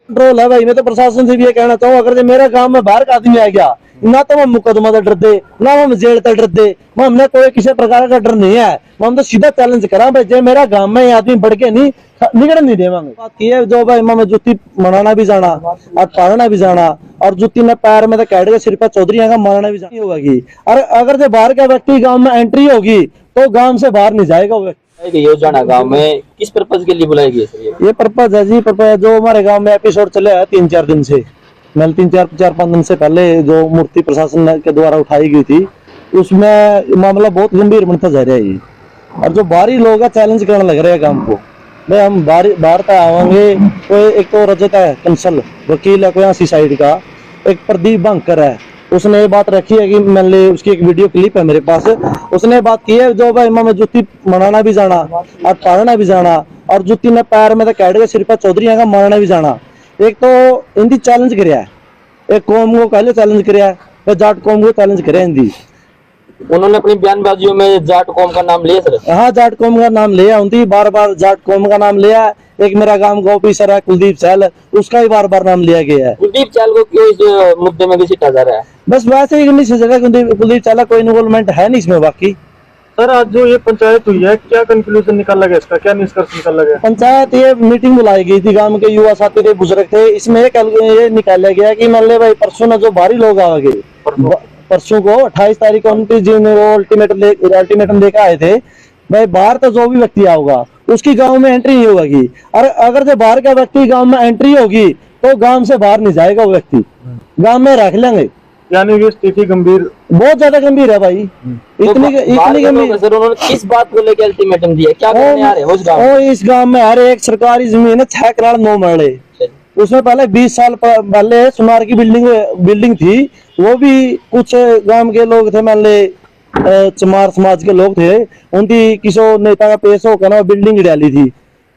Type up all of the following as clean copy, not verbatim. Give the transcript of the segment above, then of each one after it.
Control है भाई। मैं तो प्रशासन से भी ये कहना चाहूँ, अगर जो मेरे गांव में बाहर का आदमी आ गया, ना तो हम मुकदमा का डर दे, ना हम जेल का डर दे, हमने कोई किसी प्रकार का डर नहीं है। हम तो सीधा चैलेंज करा भाई, जो मेरा गांव में ये आदमी बढ़ के नहीं निकल नहीं देवांगे। बात की है जो भाई मैं जुत्ती मनाना भी जाना और पालना भी जाना, और जुत्ती में पैर में तो कैड के सिर पर चौधरी का मारना भी जाना होगी। और अगर जो बाहर का व्यक्ति गाँव में एंट्री होगी तो गाँव से बाहर नहीं जाएगा वो। योजना गांव में किस पर्पज के लिए बुलाई गई है ये पर्पज है जी, पर्पज जो हमारे गांव में एपिसोड चले है 3-4 दिन से, मतलब 3-4-5 दिन से पहले जो मूर्ति प्रशासन के द्वारा उठाई गई थी, उसमें मामला बहुत गंभीर बनता जा रहा है ये। और जो बाहरी लोग है चैलेंज करने लग रहे हैं गांव को, भाई हम बाहर तक आवांगे। कोई एक तो रजत है कंसल वकील है कोई सी साइड का, एक प्रदीप बंकर है, उसने ये बात रखी है कि मैंने उसकी एक वीडियो क्लिप है मेरे पास, उसने बात की है जो भाई मैं जुत्ती मनाना भी जाना और पालना भी जाना, और जुत्ती में पैर में तो कैड के सिर पर चौधरी का मारना भी जाना। एक तो हिंदी चैलेंज कराया है, एक कौम को पहले चैलेंज कराया है, जाट कौम को चैलेंज कराया हिंदी। उन्होंने अपनी बयानबाजियों में जाट कौम का नाम लिया सर। हाँ जाट कौम का नाम लिया, उनकी बार बार जाट कौम का नाम लिया। एक मेरा गांव का ऑफिसर है कुलदीप चहल, उसका भी बार बार नाम लिया गया है। कुलदीप चहल को क्यों इस मुद्दे में घसीटा जा रहा है? बस वैसे ही नहीं सोचा, कुलदीप चहल कोई इन्वॉल्वमेंट है नहीं इसमें। बाकी सर आज जो ये पंचायत हुई है, क्या कंक्लूजन निकाला गया, इसका क्या निष्कर्ष निकाला गया? पंचायत ये मीटिंग बुलाई गई थी, गांव के युवा साथी थे, बुजुर्ग थे, इसमें ये निकाला गया कि मान ले भाई परसों ना जो बाहरी लोग आ गए, परसों को 28 तारीख को 29 जून वो अल्टीमेटम लेकर आए थे, भाई बाहर तो जो भी व्यक्ति आओगा उसकी गांव में एंट्री नहीं होगी। और अगर जो बाहर का व्यक्ति गांव में एंट्री होगी तो गांव से बाहर नहीं जाएगा वो व्यक्ति, गांव में रख लेंगे। यानी कि स्थिति गंभीर, बहुत ज्यादा गंभीर है भाई, इतनी गंभीर। सर उन्होंने किस बात को लेकर अल्टीमेटम दिया, क्या करने आ रहे हैं उस गांव में? इस गांव में हर एक सरकारी जमीन है 6 करोड़ 9 मरले, उसमें पहले 20 साल पहले सुनार की बिल्डिंग थी, वो भी कुछ गांव के लोग थे, मान ले चमार समाज के लोग थे, उनकी किसी नेता का पेश होकर ना बिल्डिंग डाली थी,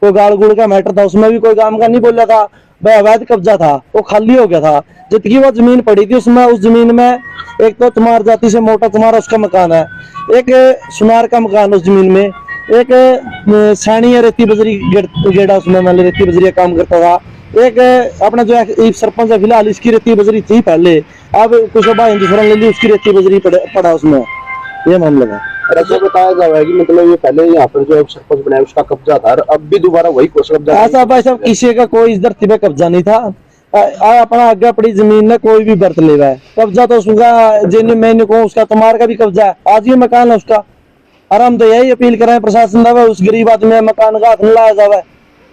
कोई गाड़ गुड़ का मैटर था, उसमें भी कोई काम का नहीं बोला था भाई, अवैध कब्जा था, वो खाली हो गया था। जितनी वो जमीन पड़ी थी उसमें, उस जमीन में एक तो चमार जाति से मोटा चमार उसका मकान है, एक सुनार का मकान उस जमीन में, एक सैनी रेती बजरी गेड़ा उसमें मान रेती बजरी काम करता था, एक अपना जो है सरपंच है फिलहाल इसकी रेती बजरी थी पहले, अब कुछ हिंदुस्तान ले ली उसकी रेती बजरी पड़ा उसमें, ये मामला था। ऐसा बताया जा रहा है कि मतलब ये पहले यहाँ पर जो सरपंच बनाया उसका कब्जा था और अब भी दोबारा वही कब्जा। ऐसा भाई साहब किसी का कोई इस धरती पे कब्जा नहीं था, अपना आगे पड़ी जमीन में कोई भी बर्त ले रहा है, कब्जा तो उसका जिन मैंने को उसका तुम्हारा का भी कब्जा है, आज ये मकान है उसका। और हम तो यही अपील करें प्रशासन दवा उस गरीब आदमी मकान का हाथ न लाया जावे,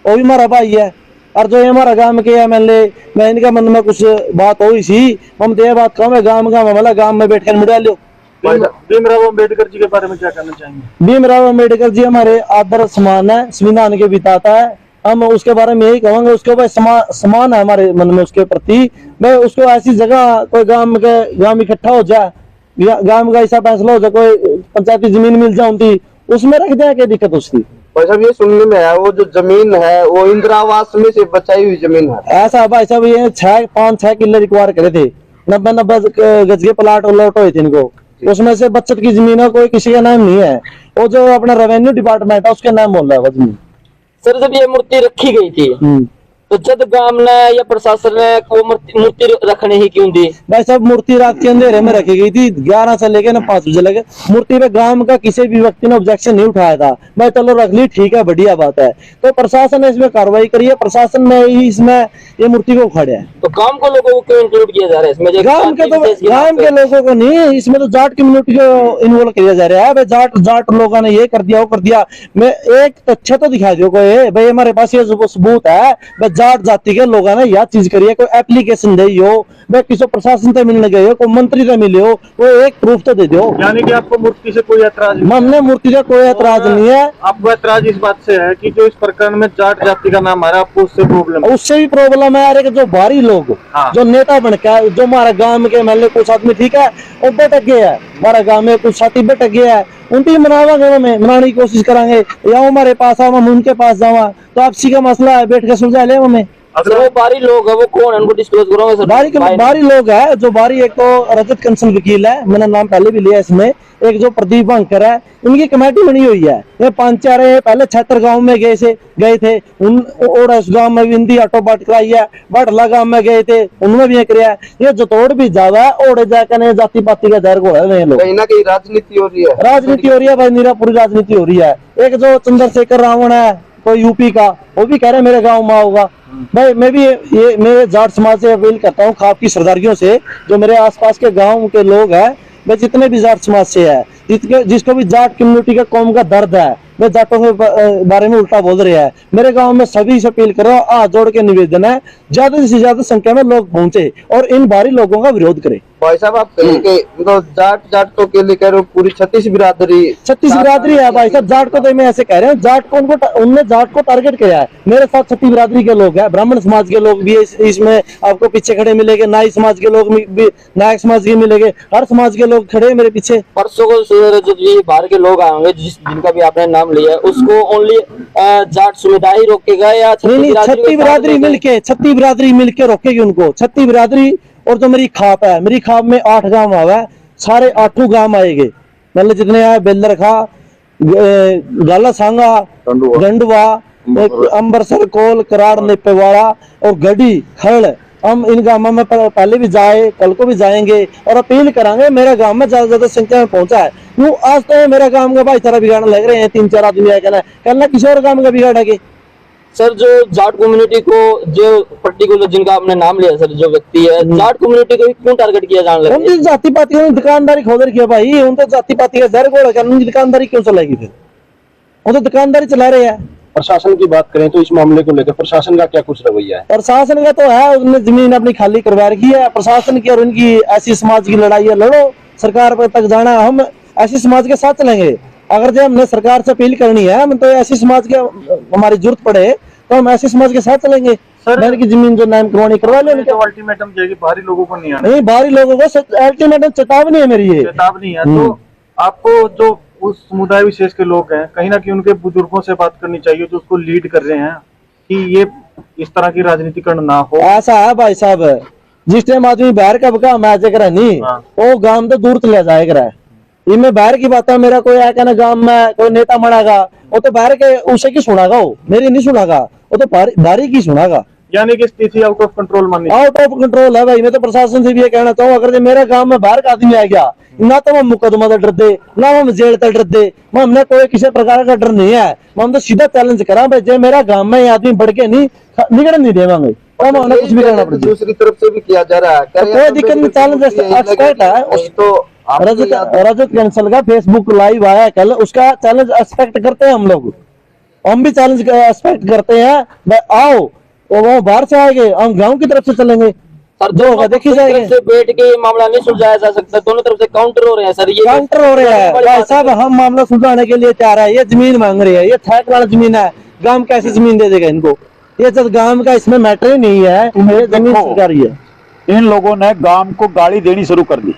वो भी हमारा भाई है। और जो हमारा गांव के एमएलए, मैं इनका मन में कुछ बात हुई सी, हम तो ये बात कहूँ गांव का मामला गांव में बैठ कर मुड़ा लो। भीमराव अम्बेडकर जी के बारे में क्या कहना चाहेंगे? भीमराव अम्बेडकर जी हमारे आदर समान है, संविधान के बिताता है, हम उसके बारे में यही कहेंगे, उसके ऊपर समान है हमारे मन में उसके प्रति। मैं उसको ऐसी जगह कोई गांव इकट्ठा हो जाए, गांव का ऐसा फैसला हो जाए, कोई पंचायती जमीन मिल जाए उनकी, उसमें रख जाए, क्या दिक्कत उसकी? भाई साहब ये सुनने में है वो जो जमीन है वो इंदिरा आवास में से बचाई हुई जमीन है। ऐसा भाई साहब ये 5-6 किले रिक्वायर करे थे, 90 गज के प्लाट अलॉट हुए थे इनको, उसमें से बचत की जमीन है, कोई किसी का नाम नहीं है, वो जो अपना रेवेन्यू डिपार्टमेंट है उसके नाम बोल रहा है जमीन। सर जब ये मूर्ति रखी गई थी तो जब गांव ने या प्रशासन ने को मूर्ति रखने ही क्यों दी? भाई साहब मूर्ति रात के अंधेरे में रखी गई थी, 11 से लेकर 5 बजे लगे, मूर्ति पे गांव का किसी भी व्यक्ति ने ऑब्जेक्शन नहीं उठाया था, भाई चलो रख ली ठीक है बढ़िया बात है, तो प्रशासन ने इसमें कार्रवाई करी है, प्रशासन ने ही इसमें ये मूर्ति को उखाड़ा है। तो गांव के लोगों को क्यों इंक्लूड किया जा रहा है इसमें? गांव के लोगों को नहीं, इसमें तो जाट कम्युनिटी को इन्वॉल्व किया जा रहा है, भाई जाट लोगों ने ये कर दिया वो कर दिया। मैं एक तथ्य तो दिखा दो कोई, भाई हमारे पास ये सबूत है, भाई जाट जाति के लोगों ने यह चीज करी है, कोई एप्लीकेशन दे हो, भाई किसी प्रशासन से मिलने गए हो, कोई मंत्री से मिले हो, वो एक प्रूफ तो दे दो। यानी कि आपको मूर्ति से कोई ऐतराज नहीं? हमने मूर्ति से कोई ऐतराज नहीं है। आपको ऐतराज इस बात से है कि जो इस प्रकरण में जाट जाति का नाम आ रहा है, आपको उससे प्रॉब्लम? उससे भी प्रॉब्लम है, अरे जो बाहरी लोग जो नेता बन के जो हमारे गांव के मान लो कुछ आदमी ठीक है वो भटक गया है, हमारे गांव में कुछ साथी भटक गया है, उनकी मनावांगे, हमें मनाने की कोशिश करेंगे, या हमारे पास आओ हम उनके पास जावा, तो आपसी का मसला है बैठ के सुलझा ले हमें। सर वो बाहरी लोग है, वो कौन है, उनको डिस्क्लोज करोगे सर? बारी लोग है जो बारी, एक तो रजत कंसल वकील है, मैंने नाम पहले भी लिया इसमें, एक जो प्रदीप बंकर है, इनकी कमेटी बनी हुई है। ये 5-4 पहले 76 गांव में गए थे उन, और उस गांव में भी हिंदी ऑटो बाट कराई है, बाटला गांव में गए थे उनमें भी कराया। ये जतोड़ भी ज्यादा है, और जाकर जाति पाति का दर को है लोग, कहीं ना कहीं राजनीति हो रही है, राजनीति हो रही है भाई, मेरा पूरी राजनीति हो रही है। एक जो चंद्रशेखर रावण है कोई यूपी का, वो भी कह रहे मेरे गाँव में होगा। भाई मैं भी ये मेरे जाट समाज से अपील करता हूँ, खाप की सरदारियों से, जो मेरे आसपास के गांव के लोग हैं, वे जितने भी जाट समाज से है, जिसको भी जाट कम्युनिटी का कौम का दर्द है, वे जाटों के बारे में उल्टा बोल रहे हैं। मेरे गांव में सभी से अपील कर रहा हूँ, हाथ जोड़ के निवेदन है, ज्यादा से ज्यादा संख्या में लोग पहुंचे और इन बाहरी लोगों का विरोध करें। भाई साहब आप कहेंगे मतलब जाट तो के लिए कह रहे हो, पूरी छत्तीस बिरादरी है भाई साहब। जाट को तो मैं ऐसे कह रहे हूँ, जाट को उनने जाट को टारगेट किया है। मेरे साथ छत्तीस बिरादरी के लोग हैं, ब्राह्मण समाज के लोग भी इसमें आपको पीछे खड़े मिलेंगे, नाई समाज के लोग भी, नायक समाज के मिलेंगे, हर समाज के लोग खड़े हैं मेरे पीछे। परसों को जो ये बाहर के लोग आएंगे, जिनका भी आपने नाम लिया, उसको ओनली जाट समुदाय ही रोकेगा या छत्तीस बिरादरी मिलके रोकेगी उनको? छत्तीस बिरादरी और जो मेरी खाप है, मेरी खाप में 8 गांव आवे, सारे 8 गांव आएंगे, मतलब जितने आए, बेलरखा, गाला सांगा, गंडवा, अंबरसर, कोल, कराड़, नेपेवाड़ा और गढ़ी, खड़, हम इन गांवों में पहले भी जाए, कल को भी जाएंगे और अपील करांगे। मेरे गांव में ज्यादा संख्या में पहुंचा है, यूं आज तो मेरे गांव का भाईचारा बिगाड़ने लग रहे हैं, 3-4 आदमी आए कहना किसी और गांव का बिगाड़ेंगे। सर जो जाट कम्युनिटी को, जो पर्टिकुलर जिनका आपने नाम लिया सर, जो व्यक्ति है, जाट कम्युनिटी को क्यों टारगेट किया जाने लगा? उनकी जाति पाति ने दुकानदारी खोद रखी है भाई, उन तो जाति पाति का जहर घोल, उनकी दुकानदारी क्यों चलेगी? फिर वो तो दुकानदारी चला रहे हैं। प्रशासन की बात करें तो इस मामले को लेकर प्रशासन का क्या कुछ रवैया है? प्रशासन का तो है, उसने जमीन अपनी खाली करवा रखी है। प्रशासन की और उनकी ऐसी समाज की लड़ाई है, लड़ो, सरकार पर तक जाना, हम ऐसी समाज के साथ चलेंगे। अगर जब हमने सरकार से अपील करनी है, हम तो ऐसी समाज के हमारी जरूरत पड़े तो हम ऐसी समाज के साथ चलेंगे। सर की जमीन जो नाम करवानी करवा लेंगे। तो अल्टीमेटम जाएगी, बाहरी लोगों को नहीं आना, नहीं बाहरी लोगों को अल्टीमेटम चेतावनी है मेरी, ये चेतावनी है। तो आपको जो उस समुदाय विशेष के लोग हैं, कहीं ना कहीं उनके बुजुर्गों से बात करनी चाहिए जो उसको लीड कर रहे हैं, कि ये इस तरह की राजनीतिकरण ना हो। ऐसा है भाई साहब, जिस टाइम आदमी बाहर का बका मैं जगह नहीं, वो गांव तो दूर चले जाएगा। ये मैं बाहर की बात है, मेरा कोई है कहना गांव में कोई नेता मनागा, वो तो बाहर के उसे की सुनागा, वो मेरी नहीं सुनागा, वो तो बाहरी की सुनागा। यानी कि स्थिति आउट ऑफ कंट्रोल मानी, आउट ऑफ कंट्रोल है भाई। मैं तो प्रशासन से भी ये कहना चाहूँ, अगर मेरे गांव में बाहर का आदमी आ गया, ना तो हम मुकदमा से डरते, ना हम जेल से डरते, हमने कोई किसी प्रकार का डर नहीं है। हम तो सीधा चैलेंज करा भाई, जो मेरा गांव में आदमी बढ़ के नहीं निकल नहीं देवांगे, हम हमने कुछ भी करना पड़ेगा। दूसरी तरफ से भी किया जा रहा है, कोई दिक्कत नहीं, चैलेंज एक्सपर्ट है तो रजत कैंसल का फेसबुक लाइव आया कल, उसका चैलेंज एक्सपेक्ट करते हैं हम लोग, हम भी चैलेंज एक्सपेक्ट करते हैं। आओ वो बाहर से आएंगे, हम गांव की तरफ से चलेंगे, सर जो होगा देखी जाएगी। बैठ के ये मामला नहीं सुलझाया जा सकता, दोनों तरफ से काउंटर हो रहे हैं सर, ये काउंटर हो रहे हैं भाई साहब। हम मामला सुलझाने के लिए तैयार है, ये जमीन मांग रही है, ये ठेक वाला जमीन है, गांव कैसी जमीन दे देगा इनको? ये जब गांव का इसमें मैटर ही नहीं है, ये जमीन सरकारी है। इन लोगों ने गांव को गाड़ी देनी शुरू कर दी,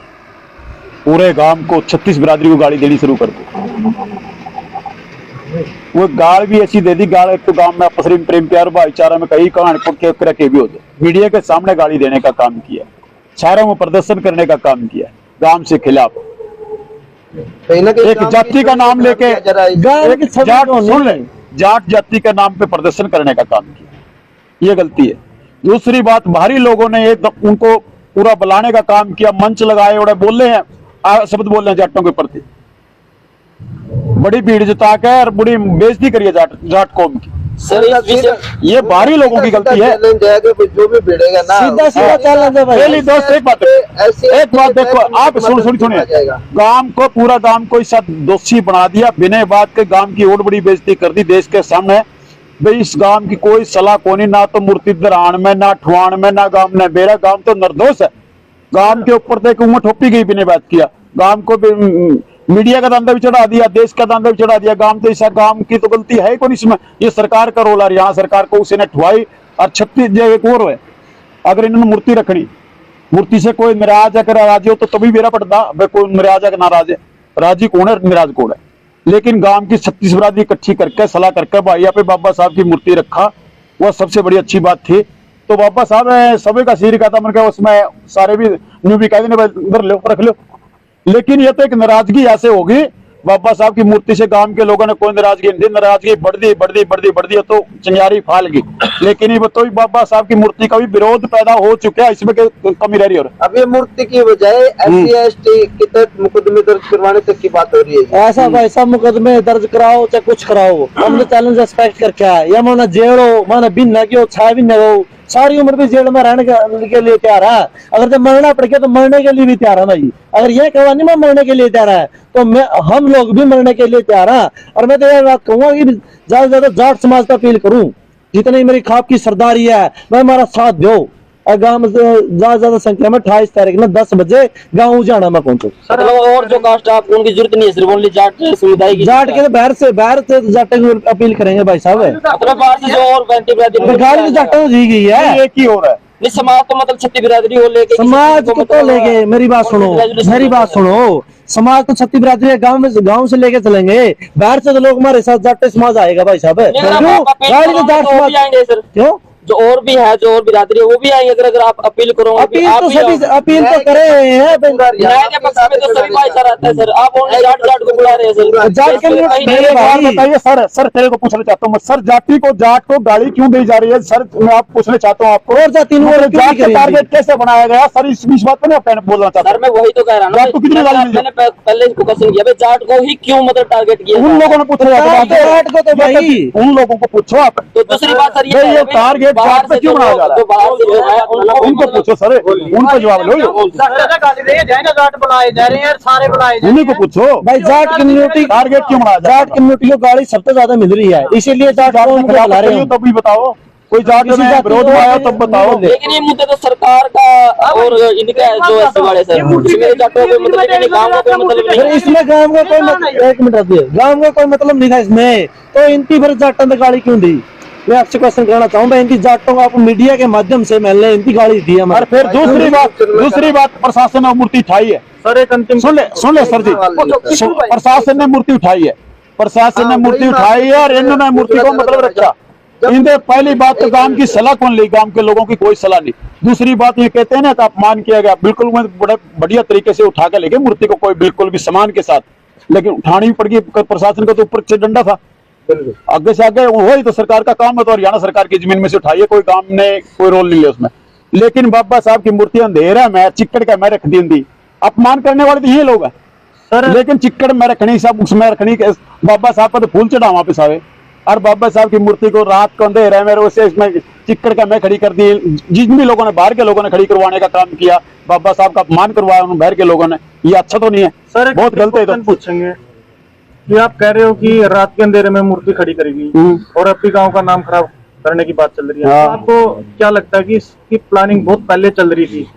पूरे गांव को 36 बिरादरी को गाड़ी देनी शुरू कर दी। वो गाड़ भी ऐसी दे दी, गाड़ एक तो गांव में आपस में प्रेम प्यार भाईचारा में कई कहानी के भी होते, मीडिया के सामने गाड़ी देने का काम किया, शहरों में प्रदर्शन करने का काम किया, गांव से खिलाफ एक जाति का नाम लेके जाट जाति के नाम पे प्रदर्शन करने का काम किया, ये गलती है। दूसरी बात, बाहरी लोगों ने उनको पूरा बुलाने का काम किया, मंच लगाए और बोले हैं, शब्द बोल रहे हैं जाटों के प्रति, बड़ी भीड़ जुटा के और बड़ी बेइज्जती करी है जाट कौम की। सर ये बाहरी लोगों की गलती है, जो भी भिड़ेगा ना सीधा सीधा चैलेंज है भाई। पहली दोस्त एक बात देखो, आप सुनिए, गांव को पूरा गांव को इस दोषी बना दिया, बिना बात के गांव की और बड़ी बेइज्जती कर दी देश के सामने। भाई इस गांव की कोई सलाह कोनी, ना तो मूर्ति दरान में, ना ठुआन में, ना गांव ने बेरा, गांव तो निर्दोष है। गांव के ऊपर तो एक उंगली ठोपी गई बिना बात किया, गांव को मीडिया का धंधा भी चढ़ा दिया, देश का धंधा भी चढ़ा दिया। गांव तो ऐसा, गांव की तो गलती है कौन इसमें? ये सरकार का रोल है, यहाँ सरकार को उसे ने ठुआई और 36 जगह एक और है। अगर इन्होंने मूर्ति रखनी, मूर्ति से कोई नाराज है, राजी हो तो तभी मेरा पड़ता, भाई कोई नाराज है नाराज है, राजी कौन है नाराज कौन है। लेकिन गांव की 36 बिरादरी इकट्ठी करके सलाह करके भाई यहाँ पे बाबा साहब की मूर्ति रखा, वह सबसे बड़ी अच्छी बात थी। तो बाबा साहब सभी का सिर का था, मैंने कहा उसमें सारे भी न्यू भी कह देने इधर लो रख लो। लेकिन ये तो एक नाराजगी ऐसे होगी, बाबा साहब की मूर्ति से गांव के लोगों ने कोई नाराजगी नहीं, नाराजगी बढ़ती तो चिंगारी फालगी। लेकिन ये तो बाबा साहब की मूर्ति का भी विरोध पैदा हो चुका है, इसमें कमी रह रही है। और अब ये मूर्ति की बजाय SC/ST के तहत मुकदमे दर्ज करवाने तक की बात हो रही है। ऐसा वैसा मुकदमे दर्ज कराओ चाहे कुछ कराओ, हमने चैलेंज एक्सपेक्ट करके आया। या माना जेल हो, माना बिन क्यों छाया भी न हो, सारी उम्र भी जेल में रहने के लिए तैयार है। अगर जब मरना पड़ गया तो मरने के लिए भी तैयार है भाई। अगर ये कहानी में मरने के लिए तैयार है तो हम लोग भी मरने के लिए तैयार है। और मैं तो ये बात कहूंगा कि ज्यादा से ज्यादा जाट समाज का अपील करूं, जितनी मेरी खाप की सरदारी है मैं हमारा साथ दो। और गाँव में ज्यादा संख्या में 28 तारीख में 10 बजे गाँव जाना मैं पहुंचू। मतलब और जो कास्ट है आपको उनकी जरूरत नहीं है, सिर्फ ओनली जाट समुदाय की जाट के बाहर से जाटे की अपील करेंगे भाई साहब। मतलब बाहर से जो और 35 बिरादरी गाड़ी तो जाटों को दी गई है, एक ही हो रहा है। नहीं, समाज तो मतलब 36 बिरादरी हो लेके समाज को तो लेके मेरी बात सुनो, समाज तो 36 बिरादरी है, गांव से लेके चलेंगे। बाहर से तो लोग हमारे साथ जाटे समाज आएगा भाई साहब। क्यों गाड़ी तो जाट समाज आएंगे सर, क्यों जो और भी है, जो और बिरादरी है वो भी आएंगे। अगर आप अपील करोगे, अपील तो सभी अपील तो करे हैं। न्याय के पक्ष में तो सभी भाईचारा आता है सर। आप ओनली जाट को बुला रहे हैं सर। जाट के लिए मेरे बात बताइए सर तेरे को पूछना चाहता हूँ मैं, सर जाट को गाड़ी क्यों दी जा रही है सर? मैं आप पूछना चाहता हूँ आपको, और जाति जाट का टारगेट कैसे बनाया गया सर? इस बात पर नहीं बोलना चाहता सर। मैं वही तो कह रहा हूँ, जाट को कितनी गाली मैंने पहले इसको क्वेश्चन किया, जाट को ही क्यों मतलब टारगेट किया? उन लोगों ने पूछा जाट को तो भाई उन लोगों को पूछो आप। तो दूसरी बात सर ये टारगेट जाट पे क्यों बनाया जा रहा है? जो बाहर से जो है उनको पूछो सर, उनको जवाब लो। उन्हीं को पूछो भाई जाट कम्युनिटी टारगेट क्यों बनाया जा रहा है? जाट कम्युनिटी को गाड़ी सबसे ज्यादा मिल रही है, इसीलिए जाट को बुला रहे हैं। तो भी बताओ, कोई जाट में विरोध में आया तब बताओ। लेकिन ये मुद्दा तो सरकार का और इनका है जो एससी वाले सर, इसमें जाटों को मतलब नहीं, गांव का कोई मतलब नहीं। इसमें गांव का कोई एक मिनट दिए, गांव का कोई मतलब नहीं था इसमें, तो इनकी फिर जाटों ने गाड़ी क्यों दी? मैं आपसे क्वेश्चन करना चाहूँ, मैं इनकी जाटों को आपको मीडिया के माध्यम से मैंने इनकी गाड़ी दी है। और फिर दूसरी बात प्रशासन ने मूर्ति उठाई है सर। एक अंतिम सुन ले सर जी, प्रशासन ने मूर्ति उठाई है, प्रशासन ने मूर्ति उठाई है और इन्होंने मूर्ति को मतलब रखा। इनसे पहली बात तो गांव की सलाह कौन ली? गांव के लोगों की कोई सलाह नहीं। दूसरी बात ये कहते हैं ना कि अपमान किया गया, बिल्कुल बड़े बढ़िया तरीके से उठा के लेके मूर्ति को, कोई बिल्कुल भी सम्मान के साथ, लेकिन उठानी पड़ गई। प्रशासन का तो ऊपर से डंडा था, आगे से आगे वही तो सरकार का काम है। तो हरियाणा सरकार की जमीन में से उठाइए, कोई गांव ने कोई रोल नहीं लिया उसमें। लेकिन बाबा साहब की मूर्ति अंधेरा में चिक्कड़ का मैं रख दी, अपमान करने वाले तो ये लोग हैं सर। लेकिन चिक्कड़ में रखनी, सब उसमें रखनी, बाबा साहब का तो फूल चढ़ा वापस आवे। और बाबा साहब की मूर्ति को रात को अंधेरा मेरे उसे इसमें चिक्कड़ का मैं खड़ी कर दी। जिन भी लोगों ने, बाहर के लोगों ने खड़ी करवाने का काम किया, बाबा साहब का अपमान करवाया उन्होंने बाहर के लोगों ने, ये अच्छा तो नहीं है सर। बहुत गलत है। तो पूछेंगे कि आप कह रहे हो कि रात के अंधेरे में मूर्ति खड़ी करेगी और अपने गांव का नाम खराब करने की बात चल रही है, तो आपको क्या लगता है कि इसकी प्लानिंग बहुत पहले चल रही थी?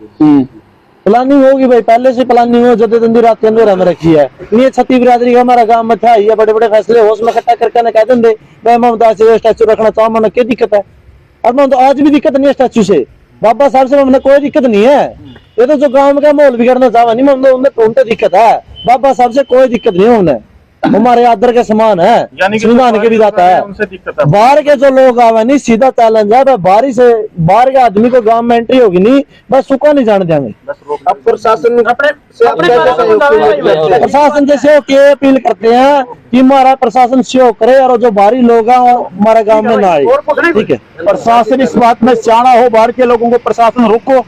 प्लानिंग होगी भाई, पहले से प्लानिंग हो, जदोजहद रात के अंदर हमें रखी है। ये 36 बिरादरी का हमारा गांव में था, ये बड़े बड़े फैसले होश में इकट्ठा करके ना कहते थे मैं ममता से स्टैचू रखना चाहूँ, मैंने क्या दिक्कत है? और मैं तो आज भी दिक्कत नहीं है स्टैचू से, बाबा साहब से हमने कोई दिक्कत नहीं है। ये तो जो गाँव का माहौल बिगड़ना चाहवा नहीं, उनसे दिक्कत है, बाबा साहब से कोई दिक्कत नहीं है। उन्हें हमारे आदर के समान है, संविधान के भी जाता है। उनसे दिक्कत है। बाहर के जो लोग आवे नहीं, सीधा चैलेंज है, बाहर के आदमी को गांव में एंट्री होगी नहीं, बस सुखा नहीं जाने देंगे। अब प्रशासन प्रशासन से सहयोग की अपील करते हैं कि हमारा प्रशासन सहयोग करे और जो बाहरी लोग हैं हमारे गांव में ना आए। ठीक है, प्रशासन इस बात में सियाना हो, बाहर के लोगों को प्रशासन रोको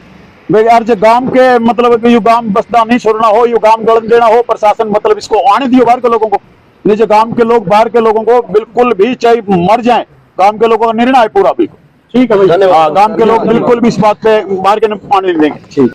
यार, जो गांव के मतलब ये गांव बसदा नहीं छोड़ना हो, ये गांव गलन देना हो, प्रशासन मतलब इसको आने दियो बाहर के लोगों को। ये जो गांव के लोग बाहर के लोगों को बिल्कुल भी चाहे मर जाएं, गांव के लोगों का निर्णय है पूरा भी। ठीक है भाई, हाँ, गांव के लोग बिल्कुल भी इस बात पे बाहर के आने नहीं देंगे। ठीक।